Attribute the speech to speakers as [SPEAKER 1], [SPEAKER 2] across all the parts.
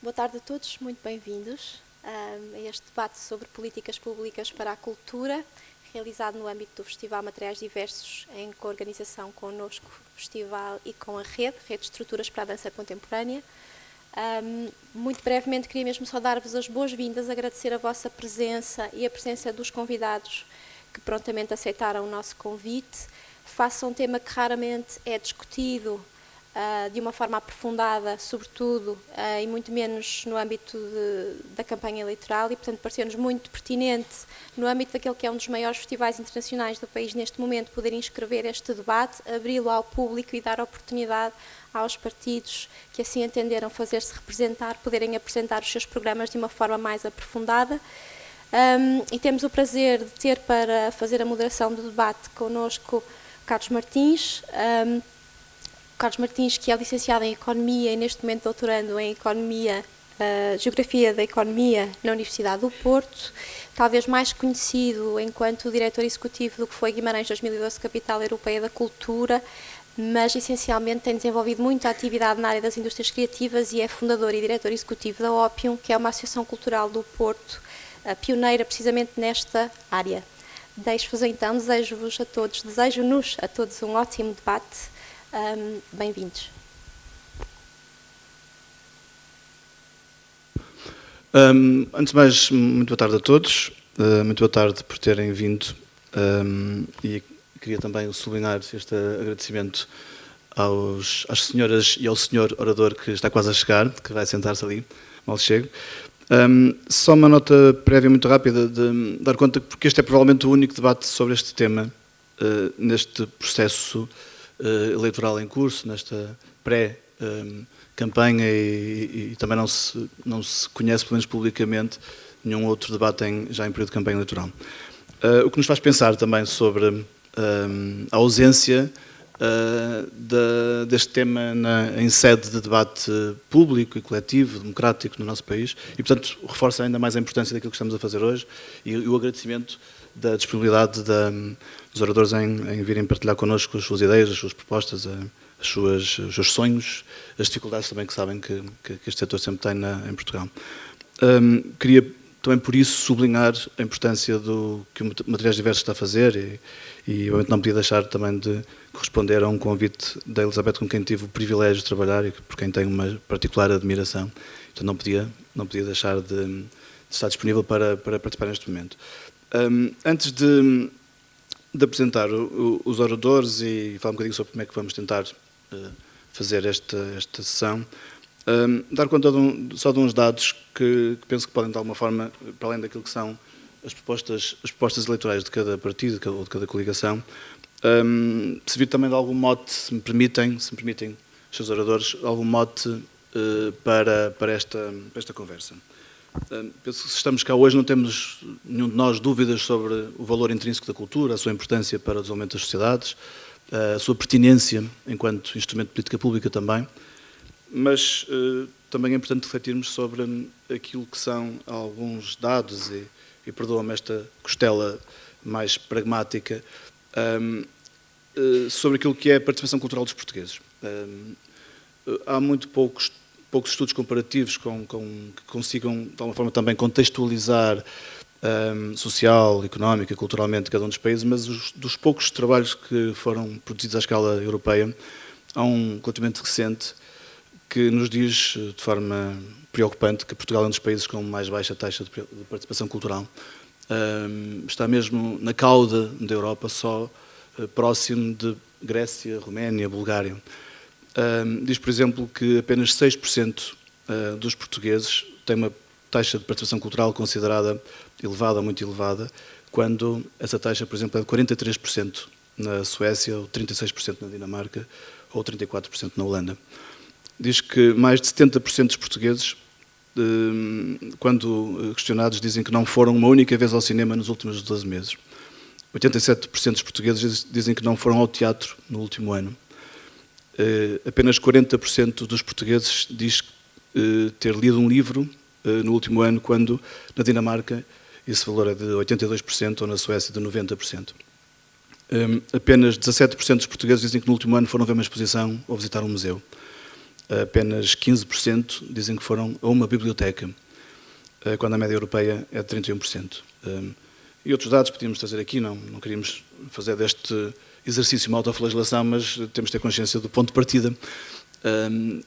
[SPEAKER 1] Boa tarde a todos, muito bem-vindos a este debate sobre políticas públicas para a cultura, realizado no âmbito do Festival Materiais Diversos, em coorganização connosco, Festival e com a Rede de Estruturas para a Dança Contemporânea. Muito brevemente, queria mesmo só dar-vos as boas-vindas, agradecer a vossa presença e a presença dos convidados que prontamente aceitaram o nosso convite. Face a um tema que raramente é discutido de uma forma aprofundada, sobretudo, e muito menos no âmbito da campanha eleitoral, e, portanto, pareceu-nos muito pertinente, no âmbito daquele que é um dos maiores festivais internacionais do país neste momento, poder inscrever este debate, abri-lo ao público e dar oportunidade aos partidos que assim entenderam fazer-se representar, poderem apresentar os seus programas de uma forma mais aprofundada. E temos o prazer de ter para fazer a moderação do debate connosco Carlos Martins, Carlos Martins, que é licenciado em Economia e neste momento doutorando em Economia, Geografia da Economia na Universidade do Porto, talvez mais conhecido enquanto diretor executivo do que foi Guimarães 2012 Capital Europeia da Cultura, mas essencialmente tem desenvolvido muita atividade na área das indústrias criativas e é fundador e diretor executivo da Ópium, que é uma associação cultural do Porto, pioneira precisamente nesta área. Deixo-vos então, desejo-nos a todos um ótimo debate. Bem-vindos.
[SPEAKER 2] Antes de mais, muito boa tarde a todos, muito boa tarde por terem vindo, e queria também sublinhar este agradecimento às senhoras e ao senhor orador que está quase a chegar, que vai sentar-se ali, mal chego. Só uma nota prévia muito rápida de dar conta, porque este é provavelmente o único debate sobre este tema neste processo eleitoral em curso, nesta pré-campanha, e também não se conhece, pelo menos publicamente, nenhum outro debate já em período de campanha eleitoral. O que nos faz pensar também sobre a ausência deste tema em sede de debate público e coletivo, democrático no nosso país, e portanto reforça ainda mais a importância daquilo que estamos a fazer hoje e o agradecimento da disponibilidade dos oradores em virem partilhar connosco as suas ideias, as suas propostas, os seus sonhos, as dificuldades também que sabem que este setor sempre tem em Portugal. Queria também por isso sublinhar a importância do que o Materiais Diversos está a fazer e obviamente não podia deixar também de corresponder a um convite da Elizabeth, com quem tive o privilégio de trabalhar e por quem tenho uma particular admiração. Então não podia deixar de estar disponível para participar neste momento. Antes de apresentar os oradores e falar um bocadinho sobre como é que vamos tentar fazer esta sessão, dar conta só de uns dados que penso que podem, de alguma forma, para além daquilo que são as propostas eleitorais de cada partido ou de cada coligação, servir também de algum mote, se me permitem, os seus oradores, algum mote para esta conversa. Penso que se estamos cá hoje não temos nenhum de nós dúvidas sobre o valor intrínseco da cultura, a sua importância para o desenvolvimento das sociedades, a sua pertinência enquanto instrumento de política pública também, mas também é importante refletirmos sobre aquilo que são alguns dados e perdoa-me esta costela mais pragmática, sobre aquilo que é a participação cultural dos portugueses. Há muito poucos estudos comparativos que consigam, de alguma forma, também contextualizar social, económica, culturalmente cada um dos países, mas dos poucos trabalhos que foram produzidos à escala europeia, há um relativamente recente que nos diz, de forma preocupante, que Portugal é um dos países com mais baixa taxa de participação cultural. Está mesmo na cauda da Europa, só próximo de Grécia, Roménia, Bulgária. Diz, por exemplo, que apenas 6% dos portugueses têm uma taxa de participação cultural considerada elevada, muito elevada, quando essa taxa, por exemplo, é de 43% na Suécia, ou 36% na Dinamarca, ou 34% na Holanda. Diz que mais de 70% dos portugueses, quando questionados, dizem que não foram uma única vez ao cinema nos últimos 12 meses. 87% dos portugueses dizem que não foram ao teatro no último ano. Apenas 40% dos portugueses diz ter lido um livro no último ano, quando na Dinamarca esse valor é de 82% ou na Suécia de 90%. Apenas 17% dos portugueses dizem que no último ano foram ver uma exposição ou visitar um museu. apenas 15% dizem que foram a uma biblioteca, quando a média europeia é de 31%. E outros dados podíamos trazer aqui, não queríamos fazer deste exercício uma autoflagelação, mas temos de ter consciência do ponto de partida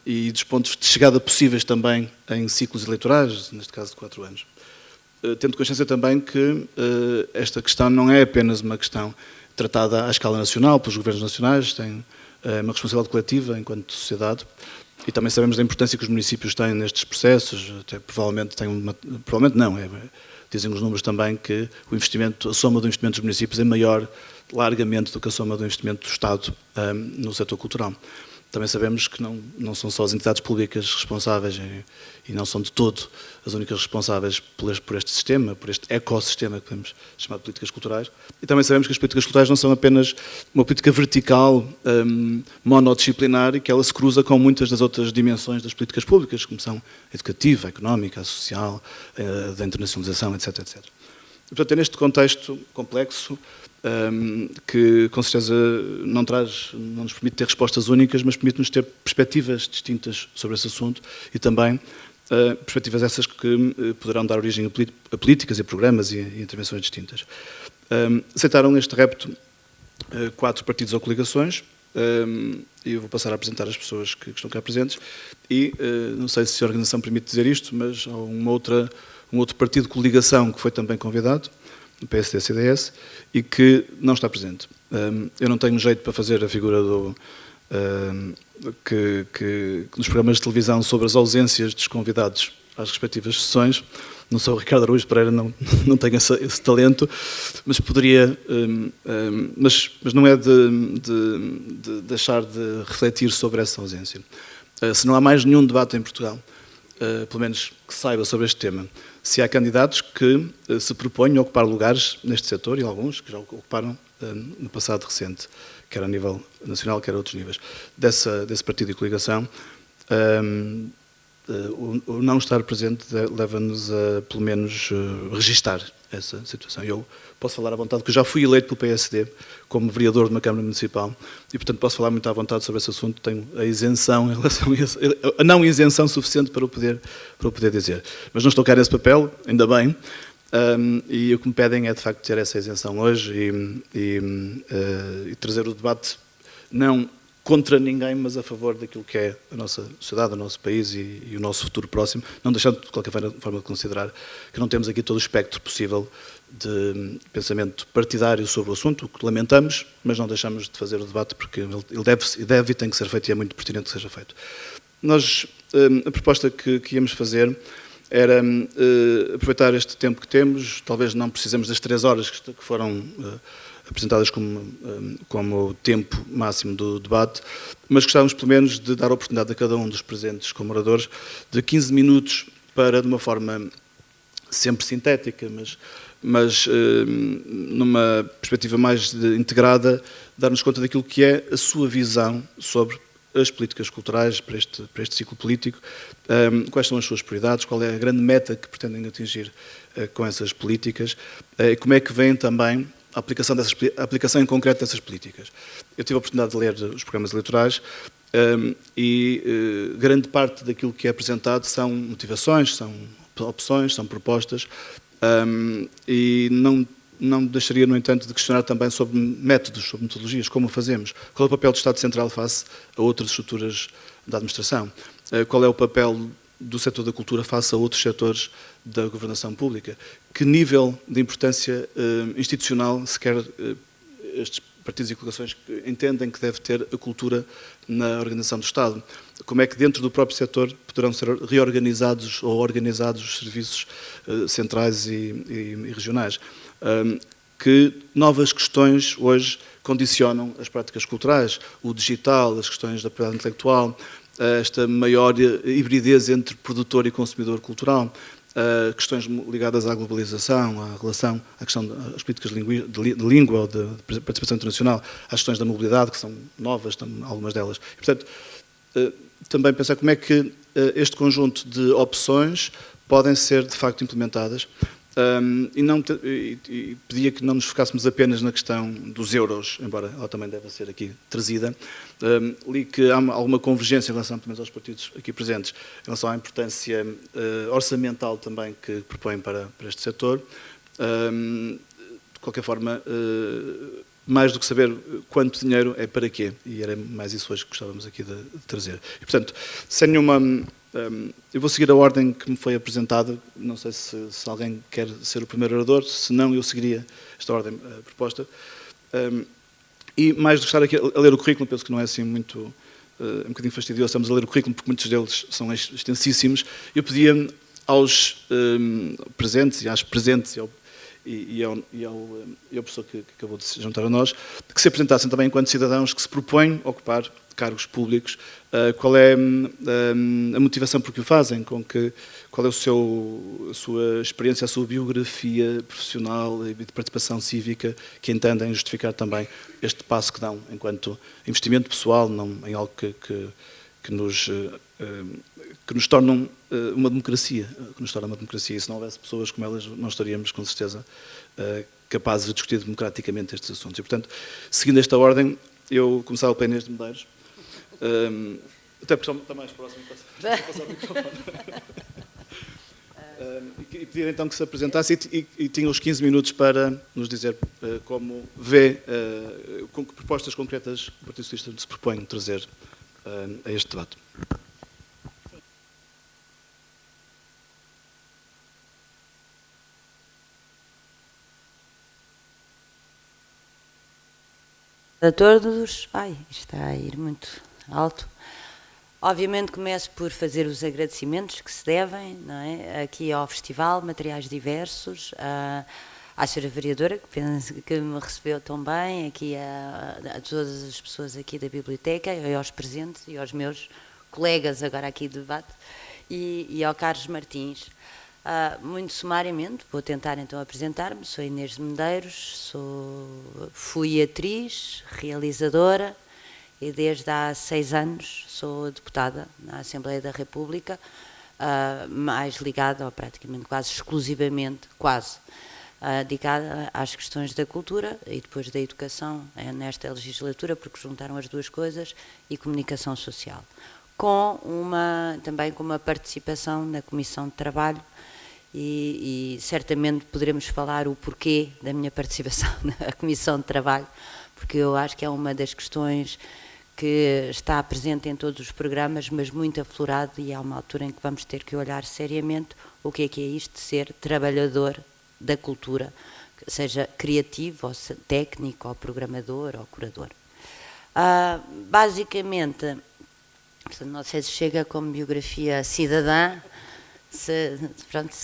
[SPEAKER 2] e dos pontos de chegada possíveis também em ciclos eleitorais, neste caso de 4 anos. Tendo consciência também que esta questão não é apenas uma questão tratada à escala nacional, pelos governos nacionais, tem uma responsabilidade coletiva enquanto sociedade, e também sabemos da importância que os municípios têm nestes processos, até provavelmente dizem os números também que a soma do investimento dos municípios é maior largamente do que a soma do investimento do Estado no setor cultural. Também sabemos que não são só as entidades públicas responsáveis e não são de todo as únicas responsáveis por este sistema, por este ecossistema que podemos chamar de políticas culturais. E também sabemos que as políticas culturais não são apenas uma política vertical, monodisciplinar, e que ela se cruza com muitas das outras dimensões das políticas públicas, como são a educativa, a económica, a social, da internacionalização, etc, etc. E, portanto, é neste contexto complexo que com certeza não nos permite ter respostas únicas, mas permite-nos ter perspectivas distintas sobre esse assunto e também perspectivas essas que poderão dar origem a políticas e programas e intervenções distintas. Aceitaram este repto 4 partidos ou coligações, e eu vou passar a apresentar as pessoas que estão cá presentes, e não sei se a organização permite dizer isto, mas há um outro partido de coligação que foi também convidado, o PSD-CDS, e que não está presente. Eu não tenho jeito para fazer a figura que nos programas de televisão sobre as ausências dos convidados às respectivas sessões. Não sou o Ricardo Araújo Pereira, não tenho esse talento, mas poderia, mas não é de deixar de refletir sobre essa ausência. Se não há mais nenhum debate em Portugal, pelo menos que saiba sobre este tema, se há candidatos que se propõem a ocupar lugares neste setor, e alguns que já ocuparam no passado recente, quer a nível nacional, quer a outros níveis, desse partido e coligação, o não estar presente leva-nos a, pelo menos, registar essa situação. Eu posso falar à vontade, porque eu já fui eleito pelo PSD como vereador de uma Câmara Municipal e, portanto, posso falar muito à vontade sobre esse assunto. Tenho a isenção em relação a isso, a não isenção suficiente para o poder dizer. Mas não estou cá nesse papel, ainda bem, e o que me pedem é, de facto, ter essa isenção hoje e trazer o debate não contra ninguém, mas a favor daquilo que é a nossa sociedade, o nosso país e o nosso futuro próximo, não deixando de qualquer forma de considerar que não temos aqui todo o espectro possível de pensamento partidário sobre o assunto, o que lamentamos, mas não deixamos de fazer o debate porque ele deve e tem que ser feito e é muito pertinente que seja feito. Nós, a proposta que íamos fazer era aproveitar este tempo que temos, talvez não precisemos das 3 horas que foram apresentadas como tempo máximo do debate, mas gostávamos pelo menos de dar a oportunidade a cada um dos presentes como oradores de 15 minutos para, de uma forma sempre sintética, mas numa perspectiva mais integrada, dar-nos conta daquilo que é a sua visão sobre as políticas culturais para este ciclo político, quais são as suas prioridades, qual é a grande meta que pretendem atingir com essas políticas, e como é que vem também a aplicação em concreto dessas políticas. Eu tive a oportunidade de ler os programas eleitorais e grande parte daquilo que é apresentado são motivações, são opções, são propostas, e não deixaria, no entanto, de questionar também sobre métodos, sobre metodologias, como o fazemos. Qual é o papel do Estado Central face a outras estruturas da administração? Qual é o papel do setor da cultura face a outros setores da governação pública? Que nível de importância institucional se quer estes partidos e coligações entendem que deve ter a cultura na organização do Estado? Como é que dentro do próprio setor poderão ser reorganizados ou organizados os serviços centrais e regionais? Que novas questões hoje condicionam as práticas culturais? O digital, as questões da propriedade intelectual, esta maior hibridez entre produtor e consumidor cultural, questões ligadas à globalização, à questão das políticas de língua ou de participação internacional, às questões da mobilidade, que são novas, algumas delas. E, portanto, também pensar como é que este conjunto de opções podem ser, de facto, implementadas e pedia que não nos focássemos apenas na questão dos euros, embora ela também deva ser aqui trazida. Li que há alguma convergência em relação também aos partidos aqui presentes, em relação à importância orçamental também que propõem para este setor. De qualquer forma, mais do que saber quanto dinheiro é para quê, e era mais isso hoje que gostávamos aqui de trazer. E, portanto, sem nenhuma... eu vou seguir a ordem que me foi apresentada, não sei se alguém quer ser o primeiro orador, se não eu seguiria esta ordem proposta. E mais do que estar aqui a ler o currículo, penso que não é assim muito... um bocadinho fastidioso, estamos a ler o currículo porque muitos deles são extensíssimos. Eu pedia aos presentes e às presentes e ao pessoa que acabou de se juntar a nós, que se apresentassem também enquanto cidadãos que se propõem a ocupar cargos públicos, qual é a motivação por que o fazem, qual é a sua experiência, a sua biografia profissional e de participação cívica que entendem justificar também este passo que dão enquanto investimento pessoal, não em algo que nos tornam uma democracia, e se não houvesse pessoas como elas, não estaríamos, com certeza, capazes de discutir democraticamente estes assuntos. E, portanto, seguindo esta ordem, eu começava pela Inês de Medeiros, até porque está mais próximo, passar o microfone. E pedir então que se apresentasse e tinha os 15 minutos para nos dizer como vê, com que propostas concretas o Partido Socialista se propõe trazer a este debate.
[SPEAKER 3] A todos, isto está a ir muito alto. Obviamente começo por fazer os agradecimentos que se devem, não é? Aqui ao Festival, Materiais Diversos, à senhora vereadora, que me recebeu tão bem, aqui a todas as pessoas aqui da biblioteca, e aos presentes e aos meus colegas agora aqui de debate, e ao Carlos Martins. Muito sumariamente, vou tentar então apresentar-me. Sou Inês de Medeiros, fui atriz, realizadora e desde há 6 anos sou deputada na Assembleia da República, mais ligada, ou praticamente quase exclusivamente, dedicada às questões da cultura e depois da educação nesta legislatura, porque juntaram as duas coisas, e comunicação social. Também com uma participação na Comissão de Trabalho, e certamente poderemos falar o porquê da minha participação na Comissão de Trabalho, porque eu acho que é uma das questões que está presente em todos os programas, mas muito aflorado, e há uma altura em que vamos ter que olhar seriamente o que é isto de ser trabalhador da cultura, seja criativo, ou técnico, ou programador, ou curador. Basicamente, não sei se chega como biografia cidadã, se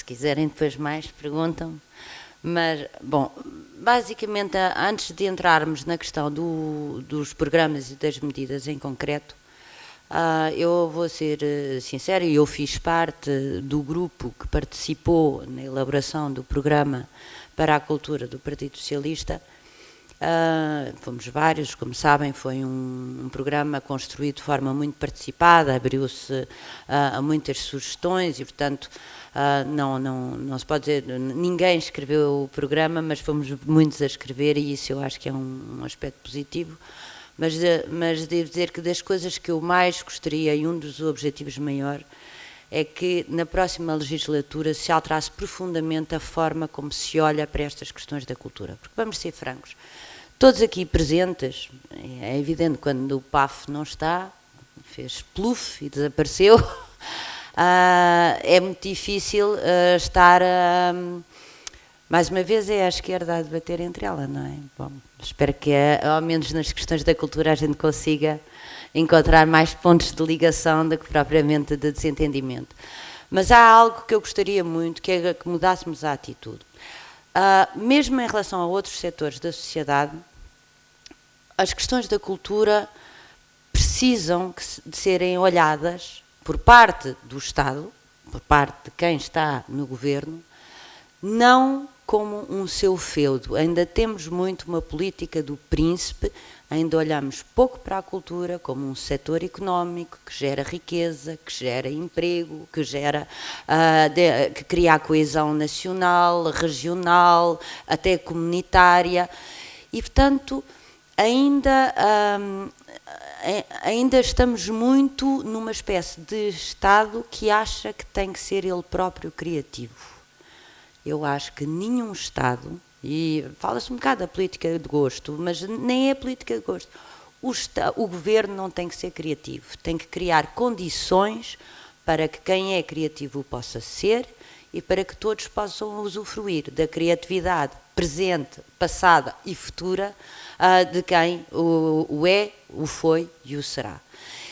[SPEAKER 3] quiserem depois mais perguntam, mas, bom, basicamente, antes de entrarmos na questão dos programas e das medidas em concreto, eu vou ser sincera, eu fiz parte do grupo que participou na elaboração do programa para a cultura do Partido Socialista. Fomos vários, como sabem, foi um programa construído de forma muito participada, abriu-se a muitas sugestões e, portanto, não se pode dizer, ninguém escreveu o programa, mas fomos muitos a escrever, e isso eu acho que é um aspecto positivo. Mas devo dizer que das coisas que eu mais gostaria, e um dos objetivos maior, é que na próxima legislatura se alterasse profundamente a forma como se olha para estas questões da cultura. Porque vamos ser francos, todos aqui presentes, é evidente quando o PAF não está, fez pluf e desapareceu, é muito difícil estar, mais uma vez é a esquerda a debater entre ela, não é? Bom, espero que ao menos nas questões da cultura a gente consiga encontrar mais pontos de ligação do que propriamente de desentendimento. Mas há algo que eu gostaria muito, que é que mudássemos a atitude. Mesmo em relação a outros setores da sociedade, as questões da cultura precisam de serem olhadas por parte do Estado, por parte de quem está no governo, não como um seu feudo. Ainda temos muito uma política do príncipe, ainda olhamos pouco para a cultura como um setor económico que gera riqueza, que gera emprego, que que cria a coesão nacional, regional, até comunitária. E, portanto, ainda estamos muito numa espécie de Estado que acha que tem que ser ele próprio criativo. Eu acho que nenhum Estado, e fala-se um bocado da política de gosto, mas nem é política de gosto, o governo não tem que ser criativo, tem que criar condições para que quem é criativo o possa ser e para que todos possam usufruir da criatividade presente, passada e futura de quem o é, o foi e o será.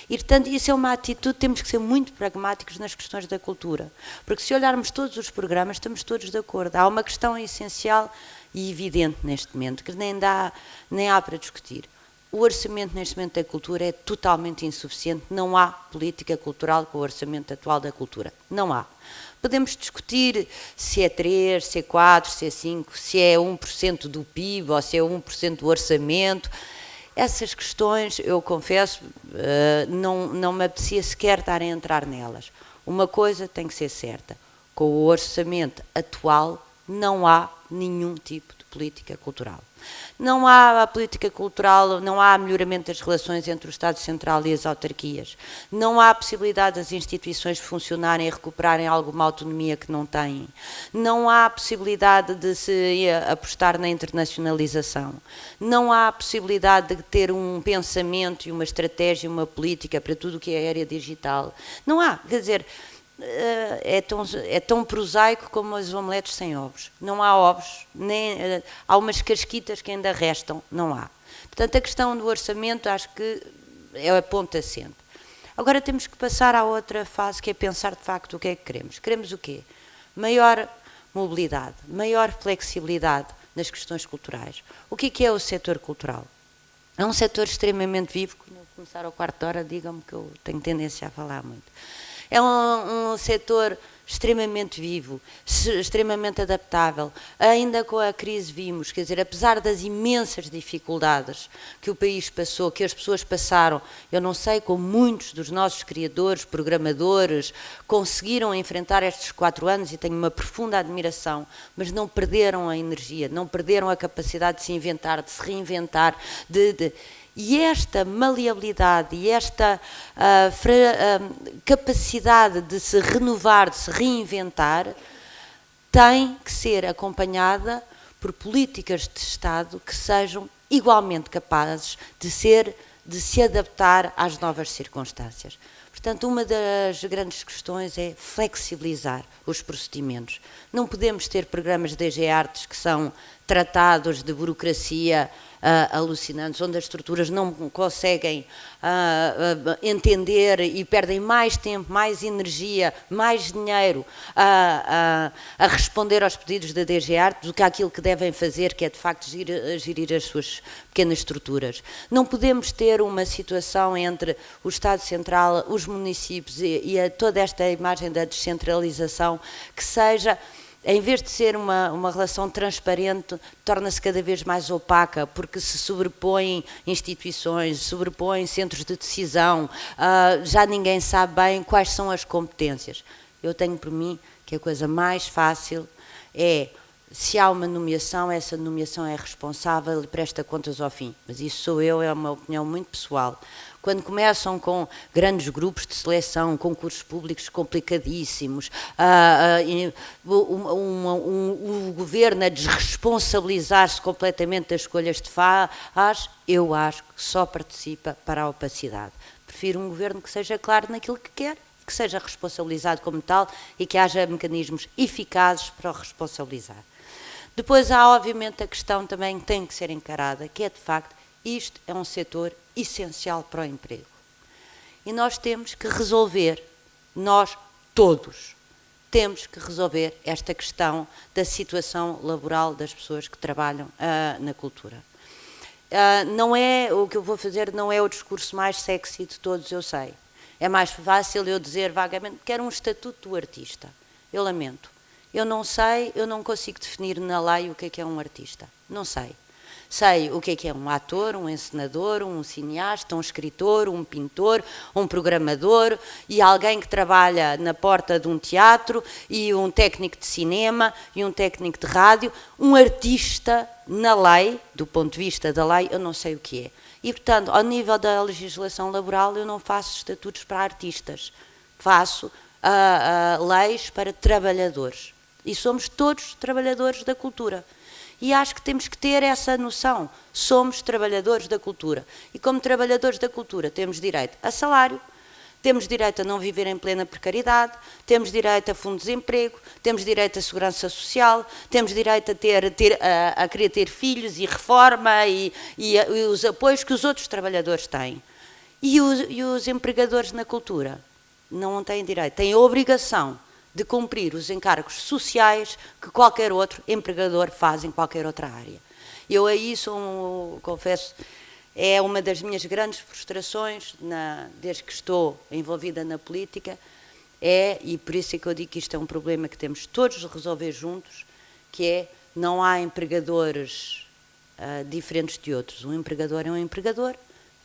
[SPEAKER 3] E, portanto, isso é uma atitude, temos que ser muito pragmáticos nas questões da cultura, porque se olharmos todos os programas, estamos todos de acordo. Há uma questão essencial e evidente neste momento, que nem há para discutir. O orçamento neste momento da cultura é totalmente insuficiente, não há política cultural com o orçamento atual da cultura, não há. Podemos discutir se é 3, se é 4, se é 5, se é 1% do PIB ou se é 1% do orçamento. Essas questões, eu confesso, não me apetecia sequer estar a entrar nelas. Uma coisa tem que ser certa, com o orçamento atual não há nenhum tipo de política cultural. Não há a política cultural, não há melhoramento das relações entre o Estado Central e as autarquias. Não há a possibilidade das instituições funcionarem e recuperarem alguma autonomia que não têm. Não há a possibilidade de se apostar na internacionalização. Não há a possibilidade de ter um pensamento e uma estratégia, uma política para tudo o que é a área digital. Não há, quer dizer, é tão prosaico como os omeletes sem ovos. Não há ovos, há umas casquitas que ainda restam, não há. Portanto, a questão do orçamento acho que é a ponta assente. Agora temos que passar à outra fase, que é pensar de facto o que é que queremos. Queremos o quê? Maior mobilidade, maior flexibilidade nas questões culturais. O que é o setor cultural? É um setor extremamente vivo. Quando eu começar ao quarto de hora, digam-me que eu tenho tendência a falar muito. É um setor extremamente vivo, extremamente adaptável. Ainda com a crise vimos, quer dizer, apesar das imensas dificuldades que o país passou, que as pessoas passaram, eu não sei como muitos dos nossos criadores, programadores, conseguiram enfrentar estes 4 anos e tenho uma profunda admiração, mas não perderam a energia, não perderam a capacidade de se inventar, de se reinventar, E esta maleabilidade e esta capacidade de se renovar, de se reinventar, tem que ser acompanhada por políticas de Estado que sejam igualmente capazes de se adaptar às novas circunstâncias. Portanto, uma das grandes questões é flexibilizar os procedimentos. Não podemos ter programas de DG Artes que são tratados de burocracia alucinantes, onde as estruturas não conseguem entender e perdem mais tempo, mais energia, mais dinheiro a responder aos pedidos da DG Arte do que aquilo que devem fazer, que é de facto gerir as suas pequenas estruturas. Não podemos ter uma situação entre o Estado Central, os municípios e toda esta imagem da descentralização que seja, em vez de ser uma relação transparente, torna-se cada vez mais opaca, porque se sobrepõem instituições, sobrepõem centros de decisão, já ninguém sabe bem quais são as competências. Eu tenho por mim que a coisa mais fácil é, se há uma nomeação, essa nomeação é responsável e presta contas ao fim. Mas isso sou eu, é uma opinião muito pessoal. Quando começam com grandes grupos de seleção, concursos públicos complicadíssimos, o governo a desresponsabilizar-se completamente das escolhas que faz, eu acho que só participa para a opacidade. Prefiro um governo que seja claro naquilo que quer, que seja responsabilizado como tal e que haja mecanismos eficazes para o responsabilizar. Depois há, obviamente, a questão também que tem que ser encarada, que é, de facto, isto é um setor essencial para o emprego. E nós temos que resolver, nós todos, temos que resolver esta questão da situação laboral das pessoas que trabalham na cultura. Não é, o que eu vou fazer não é o discurso mais sexy de todos, eu sei. É mais fácil eu dizer vagamente que quero um estatuto do artista. Eu lamento. Eu não sei, eu não consigo definir na lei o que é um artista. Não sei. Sei o que é um ator, um encenador, um cineasta, um escritor, um pintor, um programador e alguém que trabalha na porta de um teatro e um técnico de cinema e um técnico de rádio. Um artista, na lei, do ponto de vista da lei, eu não sei o que é. E, portanto, ao nível da legislação laboral, eu não faço estatutos para artistas. Faço leis para trabalhadores. E somos todos trabalhadores da cultura. E acho que temos que ter essa noção. Somos trabalhadores da cultura. E como trabalhadores da cultura temos direito a salário, temos direito a não viver em plena precariedade, temos direito a fundo de desemprego, temos direito a segurança social, temos direito a querer ter filhos e reforma e os apoios que os outros trabalhadores têm. E os empregadores na cultura não têm direito, têm a obrigação de cumprir os encargos sociais que qualquer outro empregador faz em qualquer outra área. Eu a isso, confesso, é uma das minhas grandes frustrações, desde que estou envolvida na política, e por isso é que eu digo que isto é um problema que temos todos de resolver juntos, que é, não há empregadores diferentes de outros. Um empregador é um empregador,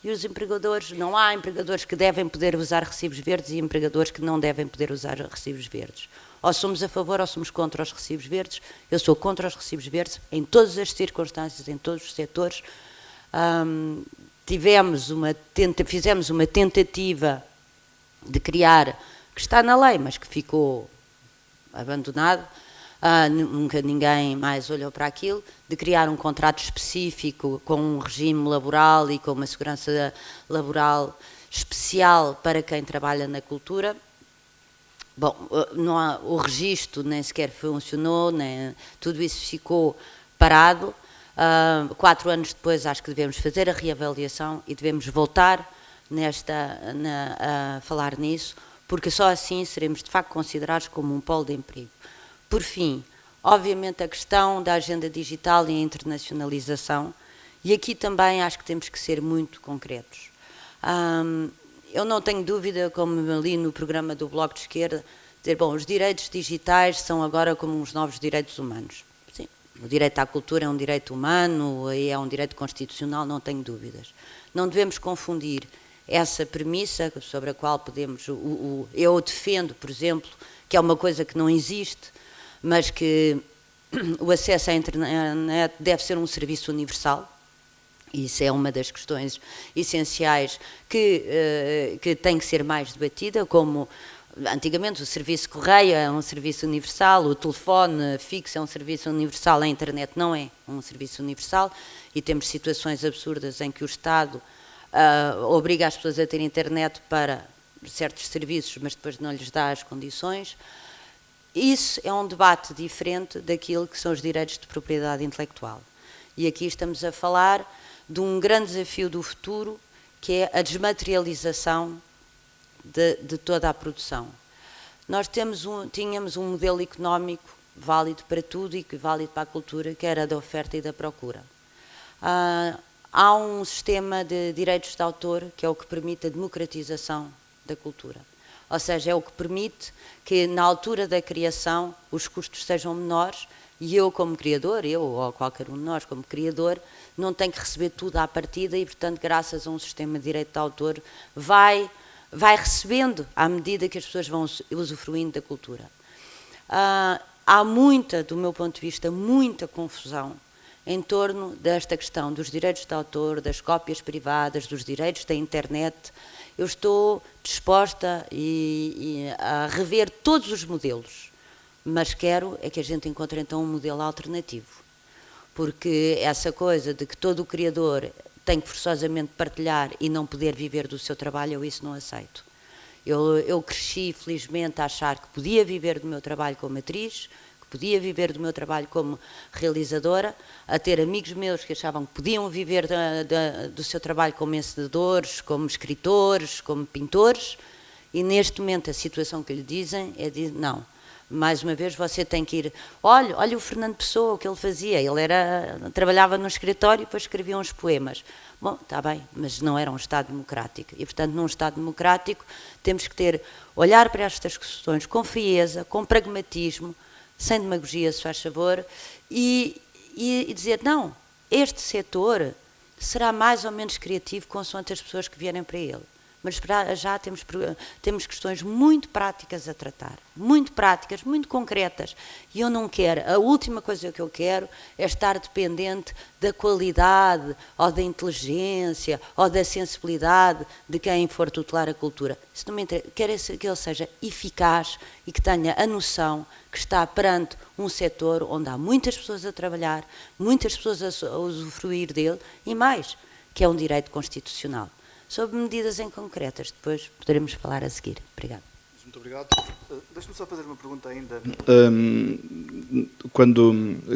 [SPEAKER 3] e os empregadores, não há empregadores que devem poder usar recibos verdes e empregadores que não devem poder usar recibos verdes. Ou somos a favor ou somos contra os recibos verdes. Eu sou contra os recibos verdes em todas as circunstâncias, em todos os setores. Fizemos uma tentativa de criar, que está na lei, mas que ficou abandonado, nunca ninguém mais olhou para aquilo, de criar um contrato específico com um regime laboral e com uma segurança laboral especial para quem trabalha na cultura. Bom, o registro nem sequer funcionou, tudo isso ficou parado. 4 anos depois acho que devemos fazer a reavaliação e devemos voltar a falar nisso, porque só assim seremos de facto considerados como um polo de emprego. Por fim, obviamente a questão da agenda digital e a internacionalização, e aqui também acho que temos que ser muito concretos. Eu não tenho dúvida, como li no programa do Bloco de Esquerda, dizer, bom, os direitos digitais são agora como os novos direitos humanos. Sim, o direito à cultura é um direito humano e é um direito constitucional, não tenho dúvidas. Não devemos confundir essa premissa sobre a qual podemos... eu defendo, por exemplo, que é uma coisa que não existe, mas que o acesso à internet deve ser um serviço universal. Isso é uma das questões essenciais que tem que ser mais debatida, como antigamente o serviço correio é um serviço universal, o telefone fixo é um serviço universal, a internet não é um serviço universal, e temos situações absurdas em que o Estado obriga as pessoas a ter internet para certos serviços, mas depois não lhes dá as condições. Isso é um debate diferente daquilo que são os direitos de propriedade intelectual. E aqui estamos a falar de um grande desafio do futuro, que é a desmaterialização de toda a produção. Nós tínhamos um modelo económico válido para tudo e válido para a cultura, que era da oferta e da procura. Há um sistema de direitos de autor que é o que permite a democratização da cultura. Ou seja, é o que permite que na altura da criação os custos sejam menores e eu como criador, eu ou qualquer um de nós como criador, não tem que receber tudo à partida e, portanto, graças a um sistema de direito de autor, vai recebendo à medida que as pessoas vão usufruindo da cultura. Há muita, do meu ponto de vista, muita confusão em torno desta questão dos direitos de autor, das cópias privadas, dos direitos da internet. Eu estou disposta a rever todos os modelos, mas quero é que a gente encontre então um modelo alternativo. Porque essa coisa de que todo o criador tem que forçosamente partilhar e não poder viver do seu trabalho, eu isso não aceito. Eu cresci, felizmente, a achar que podia viver do meu trabalho como atriz, que podia viver do meu trabalho como realizadora, a ter amigos meus que achavam que podiam viver do seu trabalho como encenadores, como escritores, como pintores, e neste momento a situação que lhe dizem é de não. Mais uma vez você tem que ir, olha o Fernando Pessoa, o que ele fazia, ele trabalhava no escritório e depois escrevia uns poemas. Bom, está bem, mas não era um Estado democrático e, portanto, num Estado democrático temos que olhar para estas questões com frieza, com pragmatismo, sem demagogia, se faz favor, e dizer, não, este setor será mais ou menos criativo consoante as pessoas que vierem para ele. Mas para já temos questões muito práticas a tratar, muito práticas, muito concretas. E eu não quero, a última coisa que eu quero é estar dependente da qualidade, ou da inteligência, ou da sensibilidade de quem for tutelar a cultura. Isso não me interessa. Quero que ele seja eficaz e que tenha a noção que está perante um setor onde há muitas pessoas a trabalhar, muitas pessoas a usufruir dele, e mais, que é um direito constitucional. Sobre medidas em concretas, depois poderemos falar a seguir. Obrigada.
[SPEAKER 2] Muito obrigado. Deixe-me só fazer uma pergunta ainda,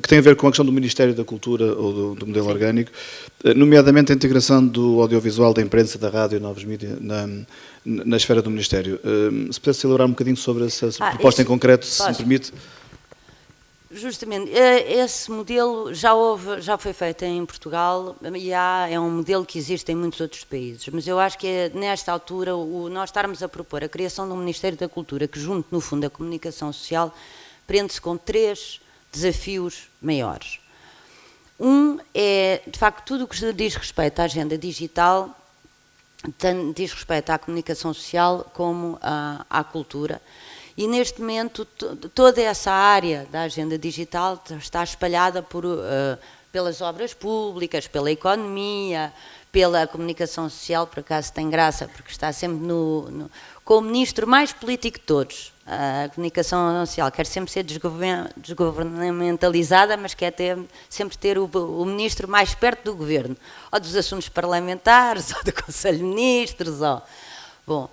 [SPEAKER 2] que tem a ver com a questão do Ministério da Cultura ou do modelo orgânico, nomeadamente a integração do audiovisual, da imprensa, da rádio e novos mídias na esfera do Ministério. Se pudesse elaborar um bocadinho sobre essa proposta em concreto, se me permite.
[SPEAKER 3] Justamente, esse modelo já foi feito em Portugal e é um modelo que existe em muitos outros países, mas eu acho que nesta altura nós estarmos a propor a criação de um Ministério da Cultura que junto no fundo a comunicação social prende-se com 3 desafios maiores. Um é, de facto, tudo o que diz respeito à agenda digital diz respeito à comunicação social como à cultura. E neste momento toda essa área da agenda digital está espalhada pelas obras públicas, pela economia, pela comunicação social. Por acaso tem graça, porque está sempre com o ministro mais político de todos. A comunicação social quer sempre ser desgovernamentalizada, mas quer sempre ter o ministro mais perto do governo, ou dos assuntos parlamentares, ou do Conselho de Ministros, bom.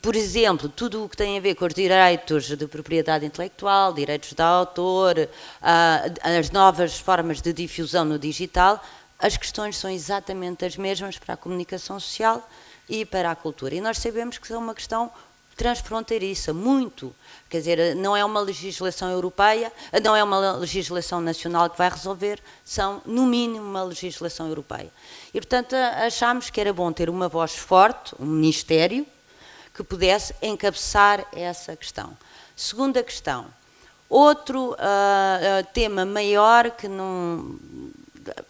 [SPEAKER 3] Por exemplo, tudo o que tem a ver com os direitos de propriedade intelectual, direitos de autor, as novas formas de difusão no digital, as questões são exatamente as mesmas para a comunicação social e para a cultura. E nós sabemos que é uma questão transfronteiriça, muito. Quer dizer, não é uma legislação europeia, não é uma legislação nacional que vai resolver, são, no mínimo, uma legislação europeia. E, portanto, achámos que era bom ter uma voz forte, um ministério, que pudesse encabeçar essa questão. Segunda questão, outro tema maior que não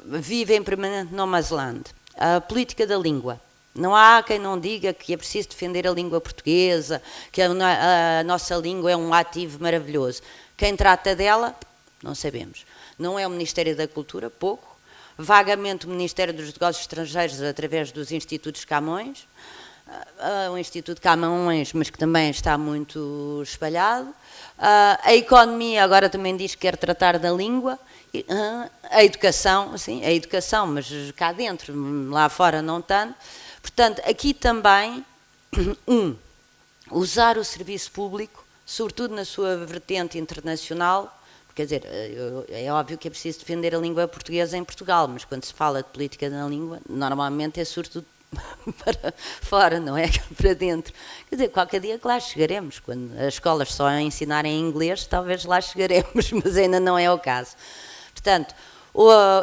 [SPEAKER 3] vive em permanente no man's land, a política da língua. Não há quem não diga que é preciso defender a língua portuguesa, que a nossa língua é um ativo maravilhoso. Quem trata dela, não sabemos. Não é o Ministério da Cultura, pouco. Vagamente o Ministério dos Negócios Estrangeiros, através dos Institutos Camões. O Instituto Camões, mas que também está muito espalhado. A economia agora também diz que quer tratar da língua. A educação, sim, a educação, mas cá dentro, lá fora não tanto. Portanto, aqui também, usar o serviço público, sobretudo na sua vertente internacional, quer dizer, é óbvio que é preciso defender a língua portuguesa em Portugal, mas quando se fala de política da língua, normalmente é sobretudo para fora, não é para dentro. Quer dizer, qualquer dia que lá chegaremos, quando as escolas só ensinarem inglês, talvez lá chegaremos, mas ainda não é o caso. Portanto,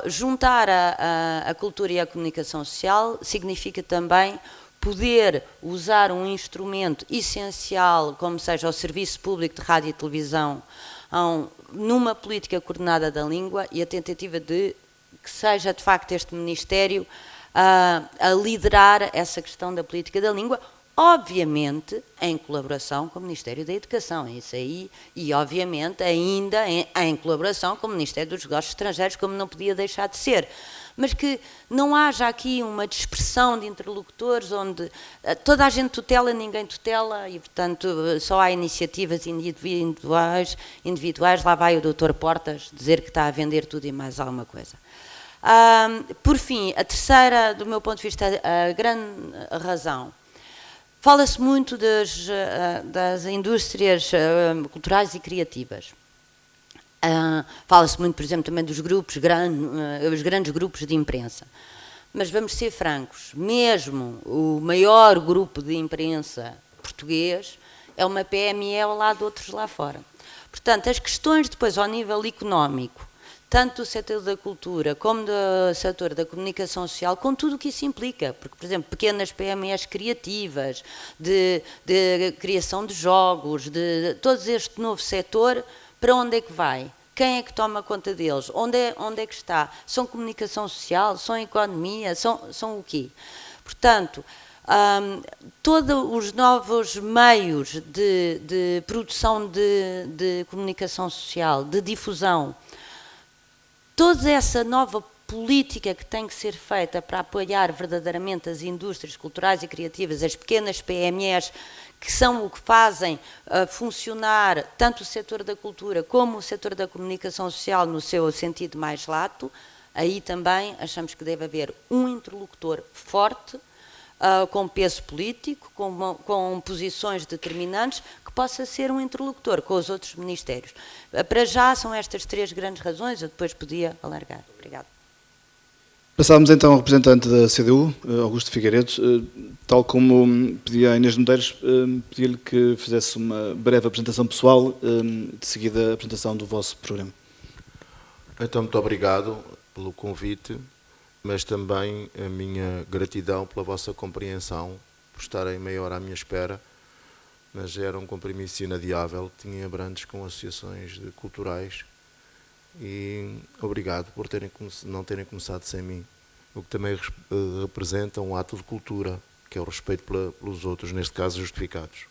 [SPEAKER 3] juntar a cultura e a comunicação social significa também poder usar um instrumento essencial, como seja o Serviço Público de Rádio e Televisão, numa política coordenada da língua, e a tentativa de que seja de facto este Ministério a liderar essa questão da política da língua, obviamente em colaboração com o Ministério da Educação, isso aí, e obviamente ainda em colaboração com o Ministério dos Negócios Estrangeiros, como não podia deixar de ser. Mas que não haja aqui uma dispersão de interlocutores onde toda a gente tutela, ninguém tutela, e portanto só há iniciativas individuais, lá vai o Dr. Portas dizer que está a vender tudo e mais alguma coisa. Por fim, a terceira, do meu ponto de vista, a grande razão, fala-se muito das indústrias culturais e criativas. Fala-se muito, por exemplo, também dos grupos, os grandes grupos de imprensa. Mas vamos ser francos, mesmo o maior grupo de imprensa português é uma PME ao lado de outros lá fora. Portanto, as questões depois ao nível económico tanto do setor da cultura como do setor da comunicação social, com tudo o que isso implica. Porque, por exemplo, pequenas PMEs criativas, de criação de jogos, de todo este novo setor, para onde é que vai? Quem é que toma conta deles? Onde é que está? São comunicação social? São economia? São o quê? Portanto, todos os novos meios de produção de comunicação social, de difusão, toda essa nova política que tem que ser feita para apoiar verdadeiramente as indústrias culturais e criativas, as pequenas PMEs, que são o que fazem funcionar tanto o setor da cultura como o setor da comunicação social no seu sentido mais lato, aí também achamos que deve haver um interlocutor forte, com peso político, com posições determinantes, que possa ser um interlocutor com os outros ministérios. Para já são estas 3 grandes razões, eu depois podia alargar. Obrigada.
[SPEAKER 2] Passávamos então ao representante da CDU, Augusto Figueiredo. Tal como pedia a Inês Medeiros, pedia-lhe que fizesse uma breve apresentação pessoal, de seguida a apresentação do vosso programa.
[SPEAKER 4] Então, muito obrigado pelo convite, mas também a minha gratidão pela vossa compreensão, por estarem meia hora à minha espera, mas era um compromisso inadiável, tinha brandos com associações culturais, e obrigado por não terem começado sem mim, o que também representa um ato de cultura, que é o respeito pelos outros, neste caso justificados.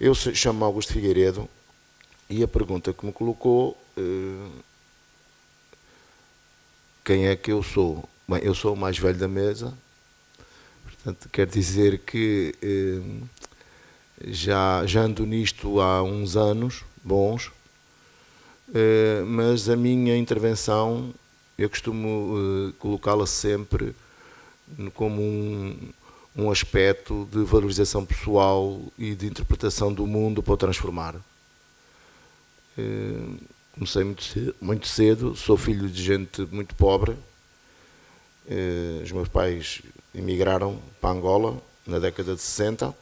[SPEAKER 4] Eu chamo-me Augusto Figueiredo, e a pergunta que me colocou... quem é que eu sou? Bem, eu sou o mais velho da mesa, portanto, quer dizer que já ando nisto há uns anos bons, mas a minha intervenção, eu costumo colocá-la sempre como um aspecto de valorização pessoal e de interpretação do mundo para o transformar. Comecei muito cedo, sou filho de gente muito pobre. Os meus pais emigraram para Angola na década de 60,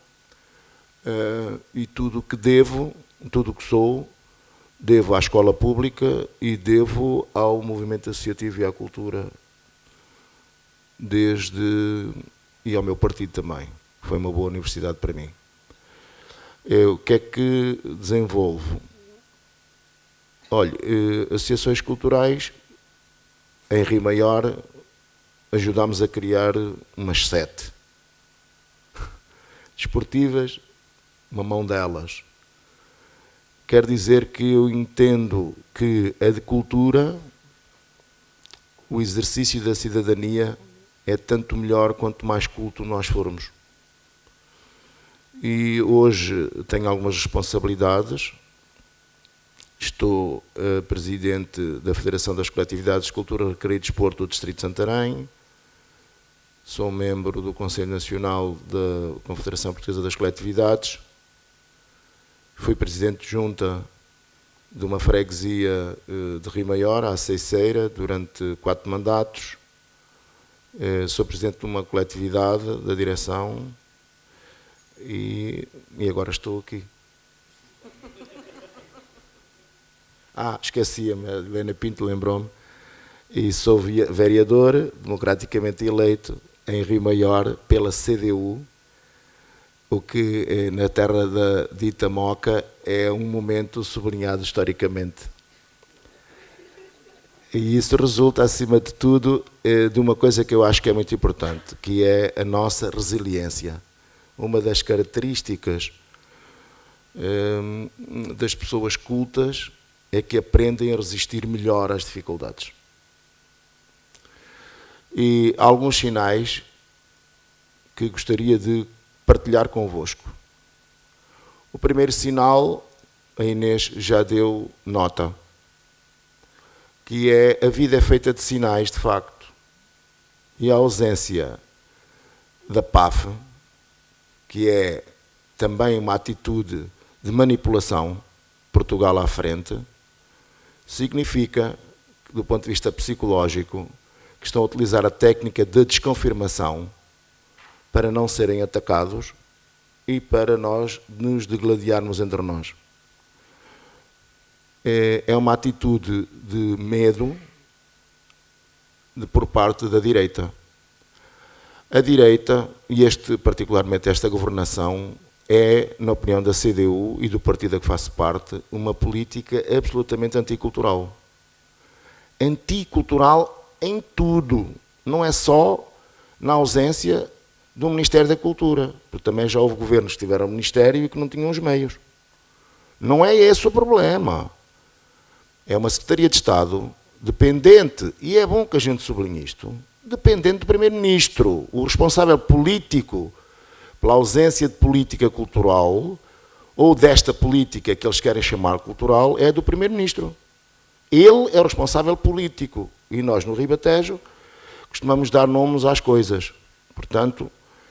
[SPEAKER 4] e tudo o que devo, tudo o que sou, devo à escola pública e devo ao movimento associativo e à cultura, e ao meu partido também. Foi uma boa universidade para mim. O que é que desenvolvo? Olha, associações culturais, em Rio Maior, ajudámos a criar umas 7. Desportivas, uma mão delas. Quer dizer que eu entendo que a de cultura, o exercício da cidadania, é tanto melhor quanto mais culto nós formos. E hoje tenho algumas responsabilidades. Estou presidente da Federação das Coletividades de Cultura, Recreio e Desporto do Distrito de Santarém. Sou membro do Conselho Nacional da Confederação Portuguesa das Coletividades. Fui presidente de junta de uma freguesia de Rio Maior, à Ceiceira, durante 4 mandatos. Sou presidente de uma coletividade da direção e agora estou aqui. Esquecia-me, a Helena Pinto lembrou-me, e sou vereador democraticamente eleito em Rio Maior pela CDU, o que na terra da dita Moca é um momento sublinhado historicamente. E isso resulta, acima de tudo, de uma coisa que eu acho que é muito importante, que é a nossa resiliência. Uma das características das pessoas cultas é que aprendem a resistir melhor às dificuldades. E há alguns sinais que gostaria de partilhar convosco. O primeiro sinal, a Inês já deu nota, que é a vida é feita de sinais, de facto. E a ausência da PAF, que é também uma atitude de manipulação, Portugal à frente, significa, do ponto de vista psicológico, que estão a utilizar a técnica de desconfirmação para não serem atacados e para nós nos degladiarmos entre nós. é uma atitude de medo por parte da direita. A direita, e particularmente esta governação, é, na opinião da CDU e do partido a que faço parte, uma política absolutamente anticultural. Anticultural em tudo. Não é só na ausência do Ministério da Cultura, porque também já houve governos que tiveram Ministério e que não tinham os meios. Não é esse o problema. É uma Secretaria de Estado dependente, e é bom que a gente sublinhe isto, dependente do Primeiro-Ministro. O responsável político pela ausência de política cultural, ou desta política que eles querem chamar cultural, é do Primeiro-Ministro. Ele é o responsável político. E nós, no Ribatejo, costumamos dar nomes às coisas. Portanto,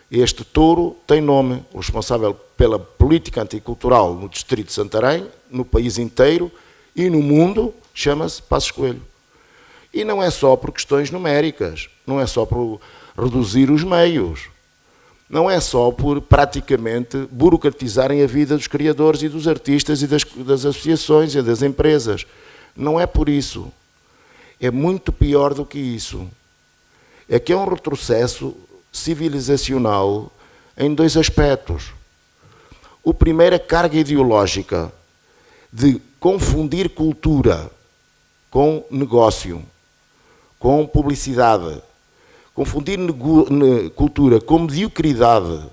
[SPEAKER 4] este touro tem nome. O responsável pela política anticultural no distrito de Santarém, no país inteiro e no mundo, chama-se Passos Coelho. E não é só por questões numéricas, não é só por reduzir os meios, não é só por praticamente burocratizarem a vida dos criadores e dos artistas e das associações e das empresas. Não é por isso. É muito pior do que isso. É que é um retrocesso civilizacional em dois aspectos. O primeiro é a carga ideológica de confundir cultura com negócio, com publicidade, confundir cultura com mediocridade,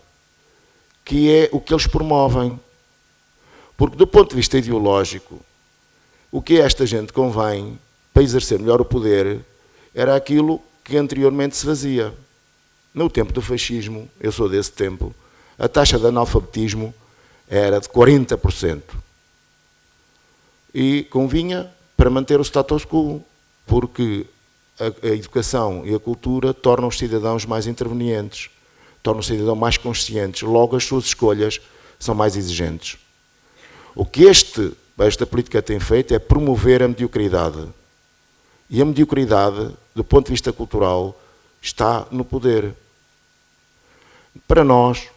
[SPEAKER 4] que é o que eles promovem. Porque, do ponto de vista ideológico, o que a esta gente convém para exercer melhor o poder era aquilo que anteriormente se fazia. No tempo do fascismo, eu sou desse tempo, a taxa de analfabetismo era de 40%. E convinha para manter o status quo, porque a educação e a cultura tornam os cidadãos mais intervenientes, tornam os cidadãos mais conscientes, logo as suas escolhas são mais exigentes. O que esta política tem feito é promover a mediocridade. E a mediocridade, do ponto de vista cultural, está no poder. Para nós,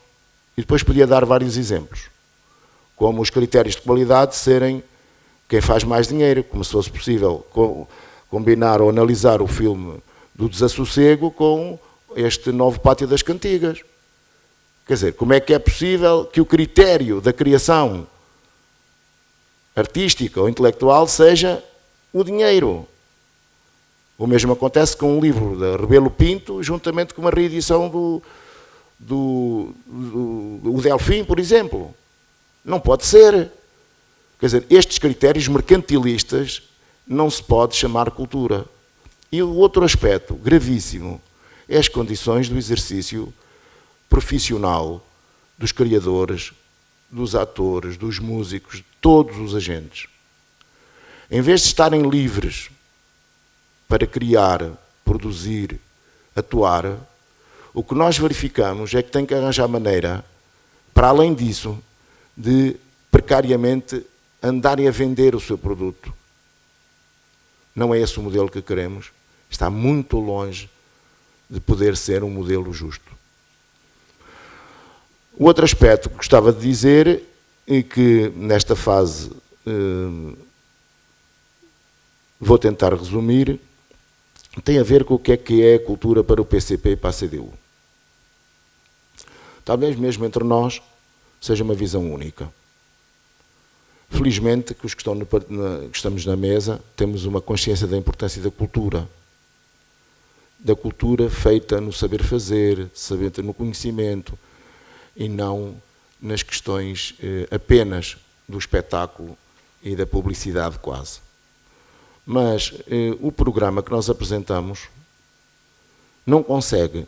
[SPEAKER 4] e depois podia dar vários exemplos, como os critérios de qualidade serem quem faz mais dinheiro, como se fosse possível combinar ou analisar o filme do Desassossego com este novo Pátio das Cantigas. Quer dizer, como é que é possível que o critério da criação artística ou intelectual seja o dinheiro? O mesmo acontece com um livro de Rebelo Pinto, juntamente com uma reedição do Delfim, por exemplo. Não pode ser. Quer dizer, estes critérios mercantilistas não se pode chamar cultura. E o outro aspecto gravíssimo é as condições do exercício profissional dos criadores, dos atores, dos músicos, de todos os agentes. Em vez de estarem livres para criar, produzir, atuar, o que nós verificamos é que tem que arranjar maneira, para além disso, de precariamente andarem a vender o seu produto. Não é esse o modelo que queremos. Está muito longe de poder ser um modelo justo. O outro aspecto que gostava de dizer é que, nesta fase, vou tentar resumir, tem a ver com o que é a cultura para o PCP e para a CDU. Talvez mesmo entre nós seja uma visão única. Felizmente, que os que estamos na mesa temos uma consciência da importância da cultura feita no saber fazer, no conhecimento, e não nas questões apenas do espetáculo e da publicidade quase. Mas o programa que nós apresentamos não consegue